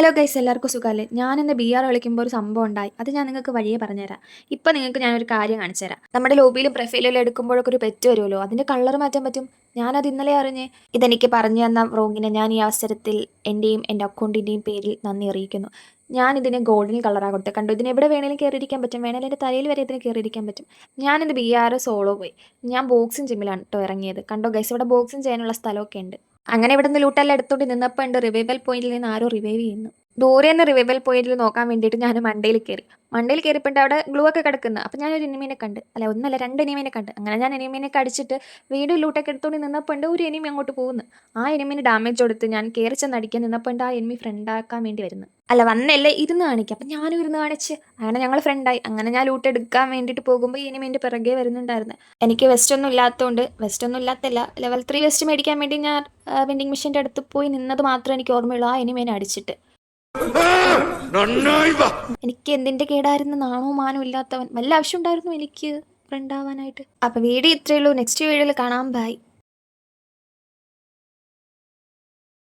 Hello guys, എല്ലാവർക്കും സുഖമല്ലേ? ഞാനിന്ന് BR കളിക്കുമ്പോൾ ഒരു സംഭവം ഉണ്ടായി. അത് ഞാൻ നിങ്ങൾക്ക് വഴിയേ പറഞ്ഞുതരാം. ഇപ്പം നിങ്ങൾക്ക് ഞാനൊരു കാര്യം കാണിച്ചു തരാം. നമ്മുടെ ലോബിയിലും പ്രൊഫൈലിലും എടുക്കുമ്പോഴൊക്കെ ഒരു പെറ്റ് വരുമല്ലോ, അതിൻ്റെ കളർ മാറ്റാൻ പറ്റും. ഞാനത് ഇന്നലെ അറിഞ്ഞ്. ഇതെനിക്ക് പറഞ്ഞു തന്ന വ്രോഗിനെ ഞാൻ ഈ അവസരത്തിൽ എൻ്റെയും എൻ്റെ അക്കൗണ്ടിൻ്റെയും പേരിൽ നന്ദി അറിയിക്കുന്നു. ഞാൻ ഇതിന് ഗോൾഡൻ കളറാണ് കൊടുത്തത്. കണ്ടു, ഇതിന് എവിടെ വേണേലും കയറിയിരിക്കാൻ പറ്റും. വേണേലും എൻ്റെ തലയിൽ വരെ ഇതിന് കയറിയിരിക്കാൻ പറ്റും. ഞാനിത് BR സോളോ പോയി. ഞാൻ ബോക്സിങ് ജിമ്മിലാണ് കേട്ടോ ഇറങ്ങിയത്. കണ്ടോ ഗൈസ്, ഇവിടെ ബോക്സിങ് ചെയ്യാനുള്ള സ്ഥലമൊക്കെ ഉണ്ട്. അങ്ങനെ ഇവിടെ നിന്ന് ലൂട്ടെല്ലാം എടുത്തോണ്ട് നിന്നപ്പോൾ ഉണ്ട് റിവൈവൽ പോയിന്റിൽ നിന്ന് ആരോ റിവൈവ് ചെയ്യുന്നു. ദൂരെ നിന്ന് റിവൈവൽ പോയിന്റിൽ നോക്കാൻ വേണ്ടിയിട്ട് ഞാൻ മണ്ടയിൽ കയറി. മണ്ടയിൽ കയറിയപ്പോൾ അവിടെ ഗ്ലൂ ഒക്കെ കിടക്കുന്നു. അപ്പം ഞാനൊരു എനിമീനെ കണ്ട്, അല്ല ഒന്നല്ല രണ്ട് എനിമീനെ കണ്ട്. അങ്ങനെ ഞാൻ എനിമീനെ കടിച്ചിട്ട് വീണ്ടും ലൂട്ടൊക്കെ എടുത്തോണ്ട് നിന്നപ്പോൾ ഉണ്ട് ഒരു എനിമി അങ്ങോട്ട് പോകുന്നു. ആ എനിമീന് ഡാമേജ് കൊടുത്ത് ഞാൻ കയറി ചെന്ന് അടിക്കാൻ നിന്നപ്പോൾ ഉണ്ട് ആ എനിമി ഫ്രണ്ടാക്കാൻ വേണ്ടി വരുന്നു. അല്ല വന്നല്ലേ, ഇരുന്ന് കാണിക്കുക. അപ്പം ഞാനും ഇരുന്ന് കാണിച്ച് അങ്ങനെ ഞങ്ങൾ ഫ്രണ്ടായി. അങ്ങനെ ഞാൻ ലൂട്ട് എടുക്കാൻ വേണ്ടിയിട്ട് പോകുമ്പോൾ ഈ എനിമീൻ്റെ പിറകെ വരുന്നുണ്ടായിരുന്നു. എനിക്ക് വെസ്റ്റ് ഒന്നും ഇല്ലാത്തതുകൊണ്ട്, വെസ്റ്റ് ഒന്നും ഇല്ലാത്തല്ല, ലെവൽ 3 വെസ്റ്റ് മേടിക്കാൻ വേണ്ടി ഞാൻ വെൻഡിങ് മെഷീൻ്റെ അടുത്ത് പോയി നിന്നത് മാത്രമേ എനിക്ക് ഓർമ്മയുള്ളൂ. ആ എനിമീനെ അടിച്ചിട്ട് എനിക്ക് എന്തിന്റെ കേടായിരുന്നു? നാണോ മാനോ ഇല്ലാത്തവൻ. വല്ല ആവശ്യം ഉണ്ടായിരുന്നു എനിക്ക് ഫ്രണ്ട് ആവാനായിട്ട്? അപ്പൊ വീഡിയോ ഇത്രയേ ഉള്ളൂ. നെക്സ്റ്റ് വീഡിയോയിൽ കാണാം. ബൈ.